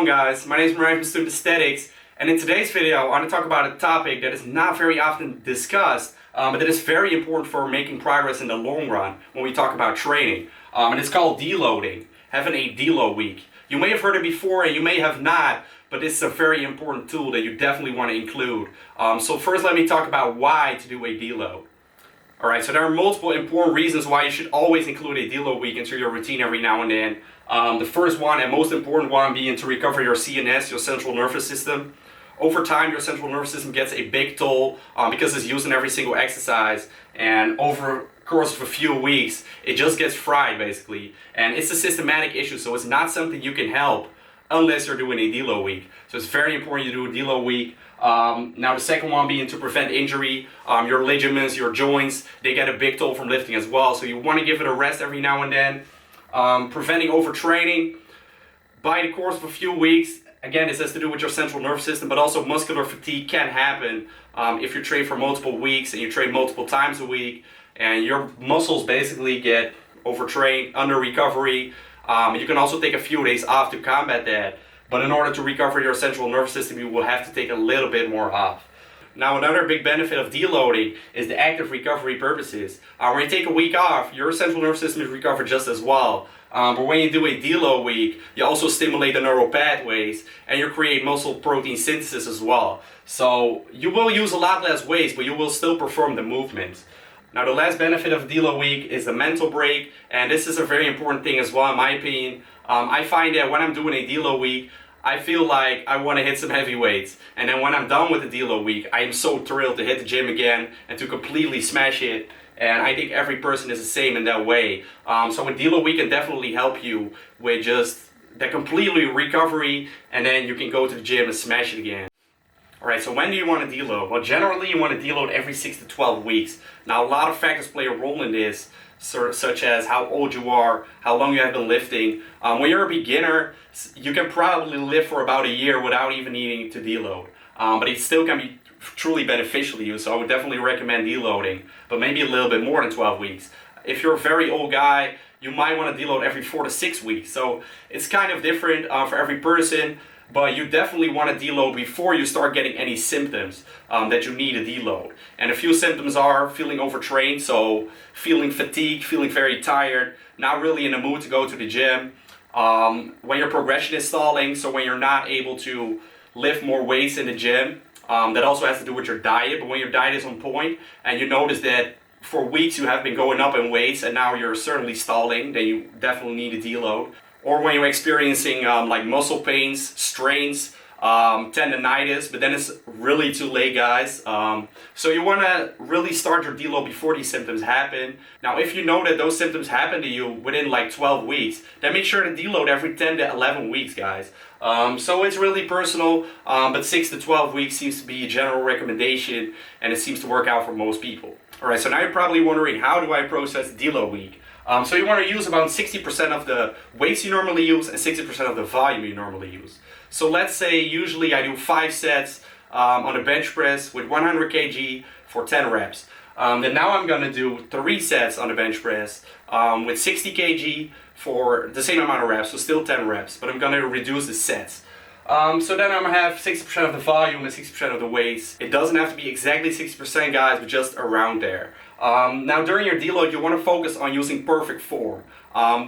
going, guys? My name is Mariah from Student Aesthetics, and in today's video I want to talk about a topic that is not very often discussed, but that is very important for making progress in the long run when we talk about training. And it's called deloading, having a deload week. You may have heard it before and you may have not, but this is a very important tool that you definitely want to include. So first let me talk about why to do a deload. Alright, so there are multiple important reasons why you should always include a deload week into your routine every now and then. The first one and most important one being to recover your CNS, your central nervous system. Over time, your central nervous system gets a big toll because it's used in every single exercise, and over the course of a few weeks, it just gets fried basically. And it's a systematic issue, so it's not something you can help unless you're doing a deload week. So it's very important you do a deload week. Now the second one being to prevent injury. Your ligaments, your joints, they get a big toll from lifting as well, so you want to give it a rest every now and then. Preventing overtraining. By the course of a few weeks, again, this has to do with your central nervous system, but also muscular fatigue can happen if you train for multiple weeks and you train multiple times a week, and your muscles basically get overtrained, under recovery. You can also take a few days off to combat that, but in order to recover your central nervous system, you will have to take a little bit more off. Now, another big benefit of deloading is the active recovery purposes. When you take a week off, your central nervous system is recovered just as well. But when you do a deload week, you also stimulate the neural pathways and you create muscle protein synthesis as well. So you will use a lot less weights, but you will still perform the movements. Now, the last benefit of deload week is the mental break, and this is a very important thing as well in my opinion. I find that when I'm doing a deload week, I feel like I want to hit some heavy weights, and then when I'm done with the deload week, I am so thrilled to hit the gym again and to completely smash it. And I think every person is the same in that way. So a deload week can definitely help you with just the completely recovery, and then you can go to the gym and smash it again. Alright, so when do you want to deload? Well, generally you want to deload every 6 to 12 weeks. Now, a lot of factors play a role in this, such as how old you are, how long you have been lifting. When you're a beginner, you can probably lift for about a year without even needing to deload. But it still can be truly beneficial to you, so I would definitely recommend deloading, but maybe a little bit more than 12 weeks. If you're a very old guy, you might want to deload every 4 to 6 weeks. So it's kind of different for every person. But you definitely want to deload before you start getting any symptoms that you need a deload. And a few symptoms are feeling overtrained, so feeling fatigued, feeling very tired, not really in the mood to go to the gym. When your progression is stalling, so when you're not able to lift more weights in the gym. That also has to do with your diet, but when your diet is on point and you notice that for weeks you have been going up in weights and now you're certainly stalling, then you definitely need a deload. Or when you're experiencing like muscle pains, strains, tendonitis, but then it's really too late, guys. So you want to really start your deload before these symptoms happen. Now, if you know that those symptoms happen to you within like 12 weeks, then make sure to deload every 10 to 11 weeks, guys. So it's really personal, but 6 to 12 weeks seems to be a general recommendation, and it seems to work out for most people. Alright, so now you're probably wondering, how do I process deload week? So you want to use about 60% of the weights you normally use and 60% of the volume you normally use. So let's say usually I do 5 sets on a bench press with 100 kg for 10 reps. Then now I'm going to do 3 sets on the bench press with 60 kg for the same amount of reps, so still 10 reps, but I'm going to reduce the sets. So then I'm going to have 60% of the volume and 60% of the weights. It doesn't have to be exactly 60%, guys, but just around there. Now during your deload, you want to focus on using perfect form.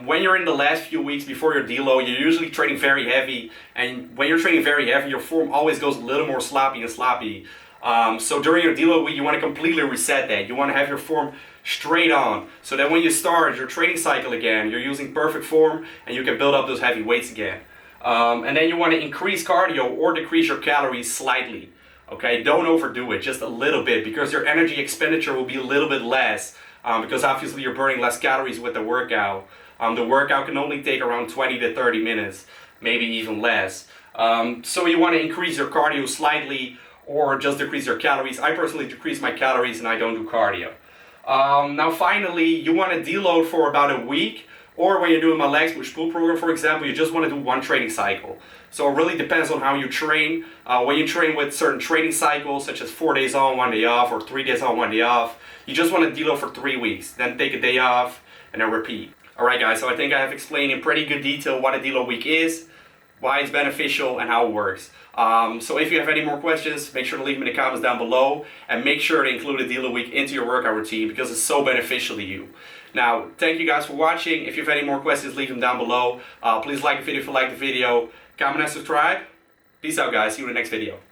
When you're in the last few weeks before your deload, you're usually training very heavy, and when you're training very heavy, your form always goes a little more sloppy and sloppy. So during your deload week, you want to completely reset that. You want to have your form straight on, so that when you start your training cycle again, you're using perfect form and you can build up those heavy weights again. And then you want to increase cardio or decrease your calories slightly. Okay, don't overdo it, just a little bit, because your energy expenditure will be a little bit less, because obviously you're burning less calories with the workout. The workout can only take around 20 to 30 minutes, maybe even less. So you want to increase your cardio slightly or just decrease your calories. I personally decrease my calories and I don't do cardio. Now finally, you want to deload for about a week, or when you're doing my legs push-pull program, for example, you just want to do 1 training cycle. So it really depends on how you train. When you train with certain training cycles, such as 4 days on, 1 day off, or 3 days on, 1 day off, you just want to deload for 3 weeks, then take a day off, and then repeat. Alright guys, so I think I have explained in pretty good detail what a deload week is, why it's beneficial, and how it works. So if you have any more questions, make sure to leave them in the comments down below, and make sure to include a dealer week into your workout routine because it's so beneficial to you. Now, thank you guys for watching. If you have any more questions, leave them down below. Please like the video if you like the video. Comment and subscribe. Peace out, guys. See you in the next video.